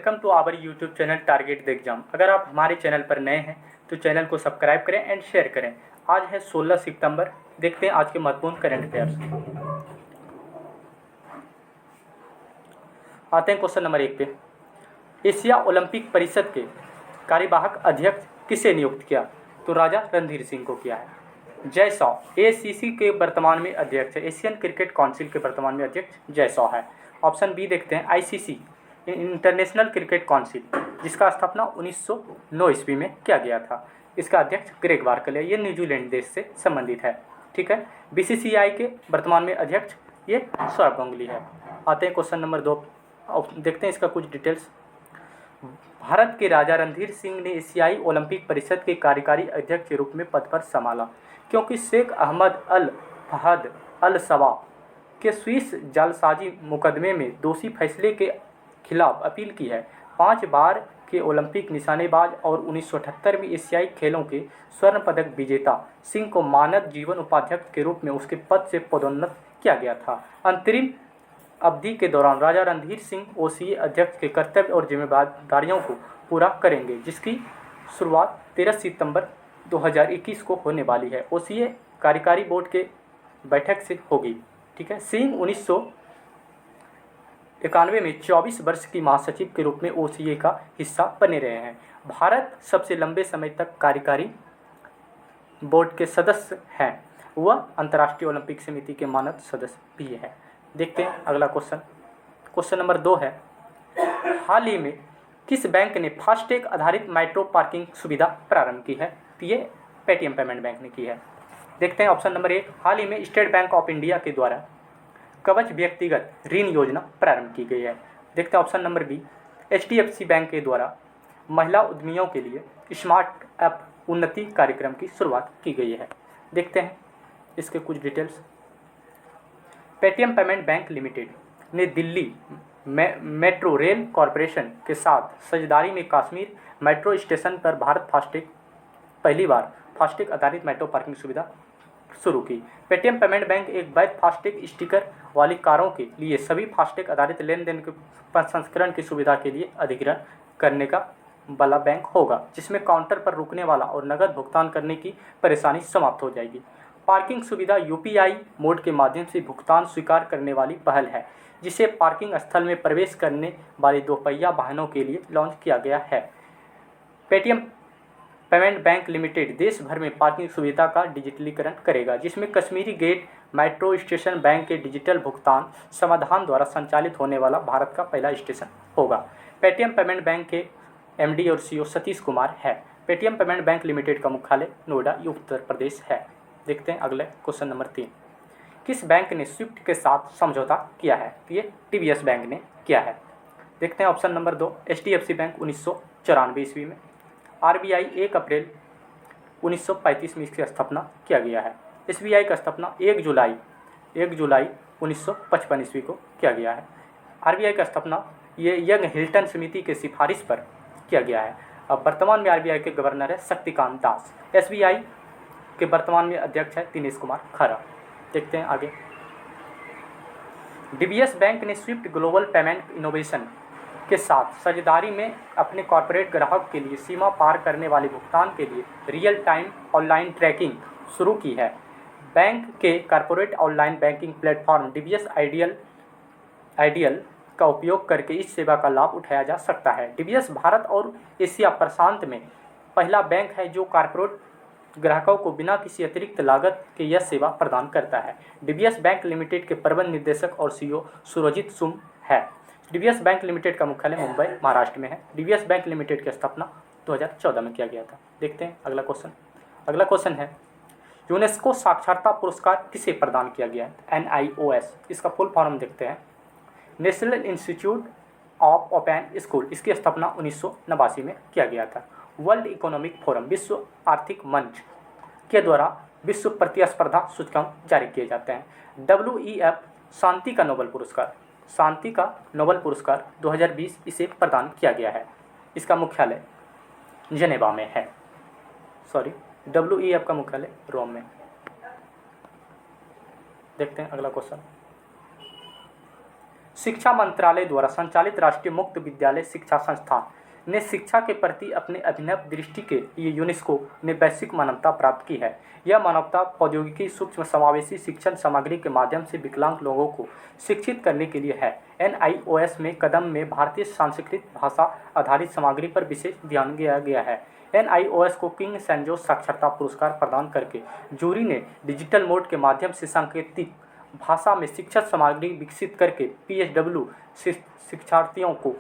Welcome to our YouTube channel target the exam. अगर आप हमारे चैनल पर नए हैं तो चैनल को सब्सक्राइब करें एंड शेयर करें। आज है 16 सितंबर। देखते हैं आज के महत्वपूर्ण करंट अफेयर्स। आते हैं क्वेश्चन नंबर 1 पे। एशिया ओलंपिक परिषद के कार्यवाहक अध्यक्ष किसे नियुक्त किया? तो राजा रणधीर सिंह को किया है। जय सौ एसीसी के वर्तमान में अध्यक्ष है। एशियन क्रिकेट काउंसिल के वर्तमान में अध्यक्ष जय सौ है। ऑप्शन बी देखते हैं। आईसीसी इंटरनेशनल क्रिकेट काउंसिल, जिसका स्थापना 1909 ईस्वी में किया गया था। इसका अध्यक्ष ग्रेग बार्कले है। ये न्यूजीलैंड देश से संबंधित है। ठीक है। बीसीसीआई के वर्तमान में अध्यक्ष ये सौरभ गांगुली है। आते हैं क्वेश्चन नंबर 2। देखते हैं इसका कुछ डिटेल्स। भारत के राजा रणधीर सिंह ने एशियाई ओलंपिक परिषद के कार्यकारी अध्यक्ष के रूप में पदभार संभाला, क्योंकि शेख अहमद अल फहद अल सबा के स्विस जालसाजी मुकदमे में दोषी फैसले के खिलाफ अपील की है। 5 बार के ओलंपिक निशानेबाज और 1978 में एशियाई खेलों के स्वर्ण पदक विजेता सिंह को मानद जीवन उपाध्यक्ष के रूप में उसके पद से पदोन्नत किया गया था। अंतरिम अवधि के दौरान राजा रणधीर सिंह ओसीए अध्यक्ष के कर्तव्य और जिम्मेदारियों को पूरा करेंगे, जिसकी शुरुआत 13 सितंबर 2021 को होने वाली है। ओसीए कार्यकारी बोर्ड के बैठक से होगी। ठीक है। सिंह 1991 में 24 वर्ष की महासचिव के रूप में ओसीए का हिस्सा बने रहे हैं। भारत सबसे लंबे समय तक कार्यकारी बोर्ड के सदस्य हैं। वह अंतर्राष्ट्रीय ओलंपिक समिति के मानद सदस्य भी है। देखते हैं अगला क्वेश्चन। क्वेश्चन नंबर 2 है। हाल ही में किस बैंक ने फास्टैग आधारित मेट्रो पार्किंग सुविधा प्रारंभ की है? तो ये पेटीएम पेमेंट बैंक ने की है। देखते हैं ऑप्शन नंबर 1। हाल ही में स्टेट बैंक ऑफ इंडिया के द्वारा कवच व्यक्तिगत ऋण योजना प्रारंभ की गई है। देखते हैं option number B. HDFC bank के द्वारा महिला उद्यमियों के लिए स्मार्ट ऐप उन्नति कार्यक्रम की शुरुआत की गई है। देखते हैं इसके कुछ details. Paytm payment bank limited ने दिल्ली मेट्रो रेल कॉरपोरेशन के साथ साझेदारी में कश्मीर मेट्रो स्टेशन पर पहली बार फास्टैग आधारित मेट्रो पार्किंग सुविधा शुरू की। पेटीएम पेमेंट बैंक एक वैध फास्टैग स्टिकर वाली कारों के लिए सभी फास्टैग आधारित लेन देन के प्रसंस्करण की सुविधा के लिए अधिग्रहण करने का वाला बैंक होगा, जिसमें काउंटर पर रुकने वाला और नकद भुगतान करने की परेशानी समाप्त हो जाएगी। पार्किंग सुविधा यूपीआई मोड के माध्यम से भुगतान स्वीकार करने वाली पहल है, जिसे पार्किंग स्थल में प्रवेश करने वाले दोपहिया वाहनों के लिए लॉन्च किया गया है। पेटीएम पेमेंट बैंक लिमिटेड देश भर में पार्किंग सुविधा का डिजिटलीकरण करेगा, जिसमें Kashmere Gate metro station bank के डिजिटल भुगतान समाधान द्वारा संचालित होने वाला भारत का पहला स्टेशन होगा। पेटीएम पेमेंट बैंक के एमडी और सीईओ सतीश कुमार है। पेटीएम पेमेंट बैंक लिमिटेड का मुख्यालय नोएडा, उत्तर प्रदेश है। देखते हैं अगले क्वेश्चन नंबर 3। किस बैंक ने स्विफ्ट के साथ समझौता किया है? तो ये टीवीएस बैंक ने किया है। देखते हैं ऑप्शन नंबर 2। एचडीएफसी बैंक 1994 ईस्वी में। आरबीआई 1 अप्रैल 1935 में इसकी स्थापना किया गया है। एसबीआई का स्थापना 1 जुलाई 1955 ईस्वी को किया गया है। आरबीआई का स्थापना ये यंग हिल्टन समिति के सिफारिश पर किया गया है। अब वर्तमान में आरबीआई के गवर्नर है शक्तिकांत दास। एसबीआई के वर्तमान में अध्यक्ष है दिनेश कुमार खरा। देखते हैं आगे। डीबीएस बैंक ने स्विफ्ट ग्लोबल पेमेंट इनोवेशन के साथ साझेदारी में अपने कॉर्पोरेट ग्राहक के लिए सीमा पार करने वाले भुगतान के लिए रियल टाइम ऑनलाइन ट्रैकिंग शुरू की है। बैंक के corporate online banking platform DBS ideal का उपयोग करके इस सेवा का लाभ उठाया जा सकता है। डीबीएस भारत और एशिया प्रशांत में पहला बैंक है जो कॉर्पोरेट ग्राहकों को बिना किसी अतिरिक्त लागत के यह सेवा प्रदान करता है। डीबीएस बैंक लिमिटेड के प्रबंध निदेशक और सीईओ सुरजीत सुम है। डीबीएस बैंक लिमिटेड का मुख्यालय मुंबई, महाराष्ट्र में है। डीबीएस बैंक लिमिटेड की स्थापना 2014 में किया गया था। देखते हैं अगला क्वेश्चन। अगला क्वेश्चन है। यूनेस्को साक्षरता पुरस्कार किसे प्रदान किया गया है? एनआईओएस। इसका फुल फॉर्म देखते हैं। National institute of open school. इसकी स्थापना 1989 में किया गया था। वर्ल्ड इकोनॉमिक फोरम, विश्व आर्थिक मंच के द्वारा विश्व प्रतिस्पर्धा सूचकांक जारी किए जाते हैं। WEF शांति का नोबेल पुरस्कार 2020 इसे प्रदान किया गया है। इसका मुख्यालय जेनेवा में है। WEF का मुख्यालय रोम में। देखते हैं अगला क्वेश्चन। शिक्षा मंत्रालय द्वारा संचालित राष्ट्रीय मुक्त विद्यालय शिक्षा संस्थान ने शिक्षा के प्रति अपने अभिनव दृष्टि के लिए यूनेस्को ने वैश्विक मान्यता प्राप्त की है। यह मानवता प्रौद्योगिकी सूक्ष्म समावेशी शिक्षण सामग्री के माध्यम से विकलांग लोगों को शिक्षित करने के लिए है। NIOS में कदम में भारतीय संस्कृत भाषा आधारित सामग्री पर विशेष ध्यान दिया गया है। NIOS को किंग सैनजोस साक्षरता पुरस्कार प्रदान करके जूरी ने डिजिटल मोड के माध्यम से सांकेतिक भाषा में शिक्षण सामग्री विकसित करके PSW शिक्षार्थियों को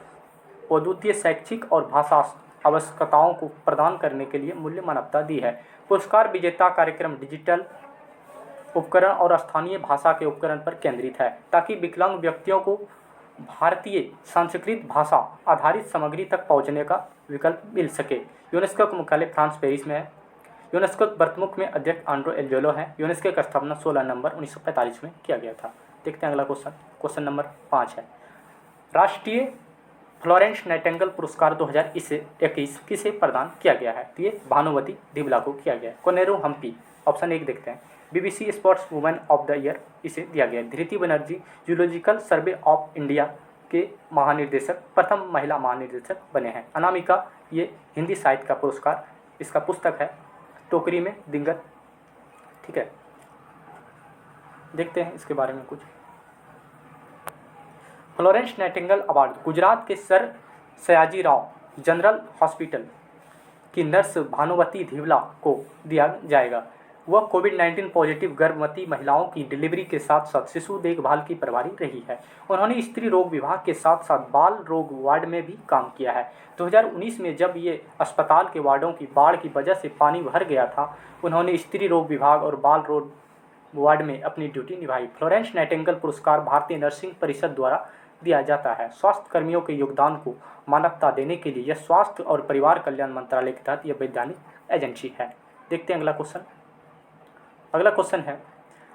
अद्वितीय शैक्षिक और भाषा आवश्यकताओं को प्रदान करने के लिए मूल्य मान्यता दी है। पुरस्कार विजेता कार्यक्रम डिजिटल उपकरण और स्थानीय भाषा के उपकरण पर केंद्रित है ताकि विकलांग व्यक्तियों को भारतीय संस्कृत भाषा आधारित सामग्री तक पहुंचने का विकल्प मिल सके। यूनेस्को का मुख्यालय फ्रांस पेरिस में है। यूनेस्को के प्रमुख में अध्यक्ष आंड्रो एल्जेलो हैं। यूनेस्को की स्थापना 16 नवंबर 1945 में किया गया था। देखते हैं अगला क्वेश्चन नंबर 5 है। राष्ट्रीय फ्लोरेंस नाइटिंगेल पुरस्कार 2021 किसे प्रदान किया गया है? तो ये भानुमति धिवला को किया गया है। कोनेरू हम्पी, ऑप्शन 1 देखते हैं। BBC sports women of the year इसे दिया गया है। Dhriti Banerjee zoological survey of India के महानिर्देशक प्रथम महिला महानिर्देशक बने हैं। अनामिका, ये हिंदी साहित्य का पुरस्कार, इसका पुस्तक है टोकरी में दिंगत। ठीक है, देखते हैं इसके बारे में कुछ। फ्लोरेंस नाइटिंगेल अवार्ड गुजरात के सर सयाजीराव जनरल हॉस्पिटल की नर्स भानुमति धिवला को दिया जाएगा। वह कोविड-19 पॉजिटिव गर्भवती महिलाओं की डिलीवरी के साथ साथ शिशु देखभाल की प्रभारी रही है। उन्होंने स्त्री रोग विभाग के साथ साथ बाल रोग वार्ड में भी काम किया है। 2019 में जब ये अस्पताल के वार्डों की बाढ़ की वजह से पानी भर गया था, उन्होंने स्त्री रोग विभाग और बाल रोग वार्ड में अपनी ड्यूटी निभाई। फ्लोरेंस नाइटिंगेल पुरस्कार भारतीय नर्सिंग परिषद द्वारा दिया जाता है। स्वास्थ्य कर्मियों के योगदान को मान्यता देने के लिए यह स्वास्थ्य और परिवार कल्याण मंत्रालय के तहत यह वैधानिक एजेंसी है। देखते हैं अगला क्वेश्चन। अगला क्वेश्चन है,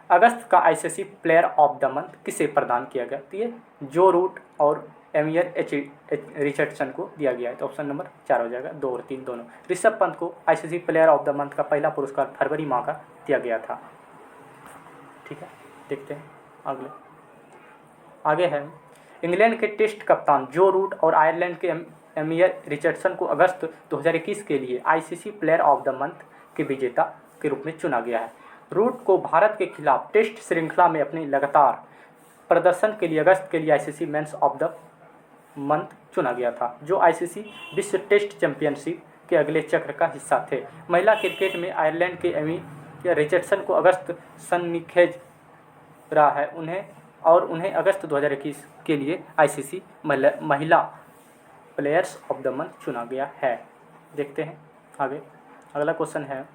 अगस्त का ICC player of the month किसे प्रदान किया गया? तो ये जो रूट और एमियर रिचर्डसन को दिया गया है। तो ऑप्शन नंबर 4 हो जाएगा, 2 और 3 दोनों। ऋषभ पंत को ICC player of the month का पहला पुरस्कार फरवरी माह का दिया गया था। ठीक है, देखते हैं आगे है। इंग्लैंड के टेस्ट कप्तान जो रूट और आयरलैंड के एमियर रिचर्डसन को अगस्त 2021 के लिए ICC player of the month के विजेता के रूप में चुना गया है। रूट को भारत के खिलाफ टेस्ट श्रृंखला में अपने लगातार प्रदर्शन के लिए अगस्त के लिए ICC men's of the month चुना गया था, जो ICC विश्व टेस्ट चैंपियनशिप के अगले चक्र का हिस्सा थे। महिला क्रिकेट में आयरलैंड के एमियर रिचर्डसन को अगस्त सननिखेज रहा है उन्हें अगस्त 2021 के लिए ICC महिला प्लेयर्स ऑफ द मंथ चुना गया है। देखते हैं आगे। अगला क्वेश्चन है,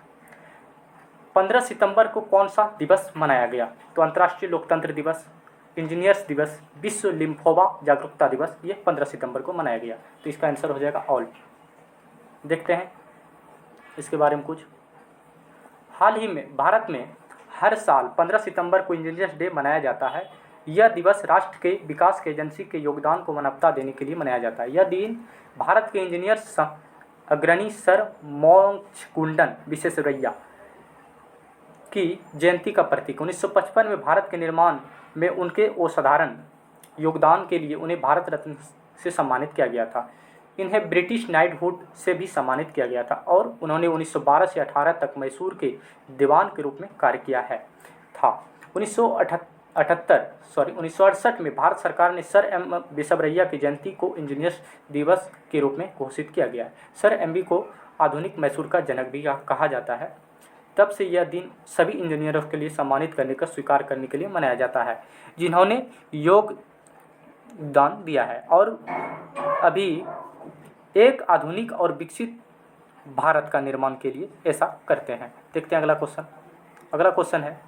15 सितंबर को कौन सा दिवस मनाया गया? तो अंतर्राष्ट्रीय लोकतंत्र दिवस, इंजीनियर्स दिवस, विश्व लिम्फोमा जागरूकता दिवस, ये 15 सितंबर को मनाया गया। तो इसका आंसर हो जाएगा ऑल। देखते हैं इसके बारे में कुछ। हाल ही में भारत में हर साल 15 सितंबर को इंजीनियर्स डे मनाया जाता है। यह दिवस राष्ट्र के विकास के एजेंसी के योगदान को मान्यता देने के लिए मनाया जाता है। यह दिन भारत के इंजीनियर्स अग्रणी सर मोक्षगुंडन विश्वेश्वरैया की जयंती का प्रतीक। 1955 में भारत के निर्माण में उनके असाधारण योगदान के लिए उन्हें भारत रत्न से सम्मानित किया गया था। इन्हें ब्रिटिश नाइटहुड से भी सम्मानित किया गया था और उन्होंने 1912 से 18 तक मैसूर के दीवान के रूप में कार्य किया था। 1968 में भारत सरकार ने सर एम विश्वेश्वरैया की जयंती को इंजीनियर्स दिवस के रूप में घोषित किया गया है। सर एमवी को आधुनिक मैसूर का जनक भी कहा जाता है। तब से यह दिन सभी इंजीनियरों के लिए सम्मानित करने का स्वीकार करने के लिए मनाया जाता है जिन्होंने योगदान दिया है और अभी एक आधुनिक और विकसित भारत का निर्माण के लिए ऐसा करते हैं। देखते हैं अगला क्वेश्चन। अगला क्वेश्चन है,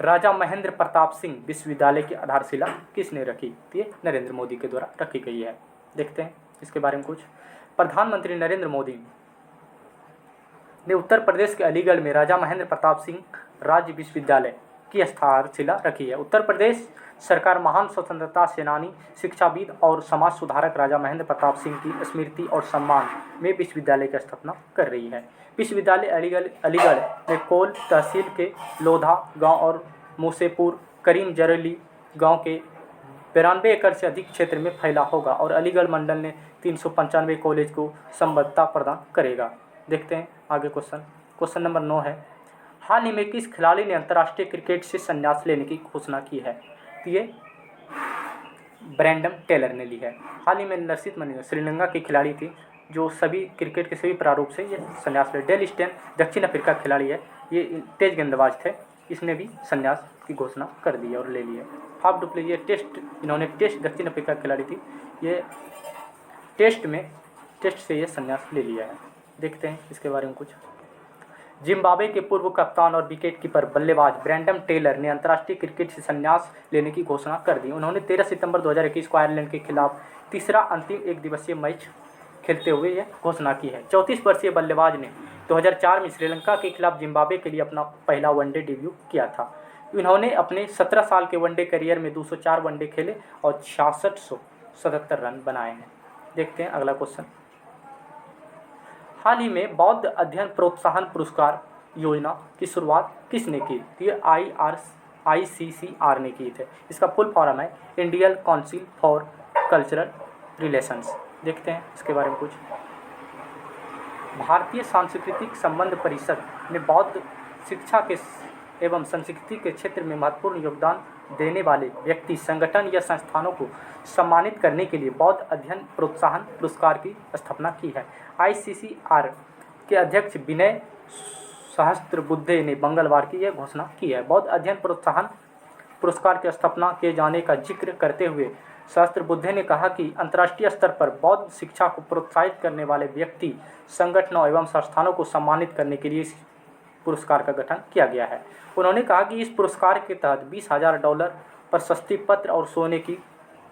राजा महेंद्र प्रताप सिंह विश्वविद्यालय की आधारशिला किसने रखी? ये नरेंद्र मोदी के द्वारा रखी गई है। देखते हैं इसके बारे में कुछ। प्रधानमंत्री नरेंद्र मोदी ने उत्तर प्रदेश के अलीगढ़ में राजा महेंद्र प्रताप सिंह राज्य विश्वविद्यालय की आधारशिला रखी है। उत्तर प्रदेश सरकार महान स्वतंत्रता सेनानी, शिक्षाविद और समाज सुधारक राजा महेंद्र प्रताप सिंह की स्मृति और सम्मान में विश्वविद्यालय की स्थापना कर रही है। विश्वविद्यालय अलीगढ़ में कोल तहसील के लोधा गांव और मूसेपुर करीम जरली गांव के 92 एकड़ से अधिक क्षेत्र में फैला होगा और अलीगढ़ मंडल ने 395 कॉलेज को संबद्धता प्रदान करेगा। देखते हैं आगे क्वेश्चन नंबर 9 है, हाल ही में किस खिलाड़ी ने अंतर्राष्ट्रीय क्रिकेट से संन्यास लेने की घोषणा की है? तो ये ब्रैंडन टेलर ने ली है। हाल ही में नरसित मनी श्रीलंका की खिलाड़ी थी जो सभी क्रिकेट के सभी प्रारूप से ये संन्यास ले। डेल स्टेन दक्षिण अफ्रीका खिलाड़ी है, ये तेज गेंदबाज थे, इसने भी संन्यास की घोषणा कर दी है और ले ली है। फाफ डुप्लेसिस ये टेस्ट दक्षिण अफ्रीका खिलाड़ी थी, ये टेस्ट से ये संन्यास ले लिया है। देखते हैं इसके बारे में कुछ। जिम्बाब्वे के पूर्व कप्तान और विकेट कीपर बल्लेबाज ब्रैंडन टेलर ने अंतर्राष्ट्रीय क्रिकेट से संन्यास लेने की घोषणा कर दी। उन्होंने 13 सितंबर 2021 को आयरलैंड के खिलाफ तीसरा अंतिम एक दिवसीय मैच खेलते हुए यह घोषणा की है। 34 वर्षीय बल्लेबाज ने 2004 में श्रीलंका के खिलाफ जिम्बाब्वे के लिए अपना पहला वनडे डेब्यू किया था। इन्होंने अपने 17 साल के वनडे करियर में 204 वनडे खेले और 6677 रन बनाए हैं। देखते हैं अगला क्वेश्चन। हाल ही में बौद्ध अध्ययन प्रोत्साहन पुरस्कार योजना की शुरुआत किसने की? ये ICCR ने की थे। इसका फुल फॉर्म है Indian council for cultural relations. देखते हैं इसके बारे में कुछ। भारतीय सांस्कृतिक संबंध परिषद ने बौद्ध शिक्षा के एवं संस्कृति के क्षेत्र में महत्वपूर्ण योगदान देने वाले व्यक्ति, संगठन या संस्थानों को सम्मानित करने के लिए बौद्ध अध्ययन प्रोत्साहन पुरस्कार की स्थापना की है। ICCR के अध्यक्ष विनय सहस्त्रबुद्धे ने मंगलवार की यह घोषणा की है। बौद्ध अध्ययन प्रोत्साहन पुरस्कार की स्थापना किए जाने का जिक्र करते हुए सहस्त्रबुद्धे ने कहा कि अंतर्राष्ट्रीय स्तर पर बौद्ध शिक्षा को प्रोत्साहित करने वाले व्यक्ति, संगठनों एवं संस्थानों को सम्मानित करने के लिए इस पुरस्कार का गठन किया गया है। उन्होंने कहा कि इस पुरस्कार के तहत $20,000 प्रशस्ति पत्र और सोने की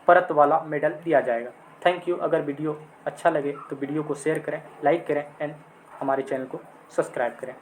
परत वाला मेडल दिया जाएगा। Thank you. अगर वीडियो अच्छा लगे तो वीडियो को शेयर करें, लाइक करें एंड हमारे चैनल को सब्सक्राइब करें।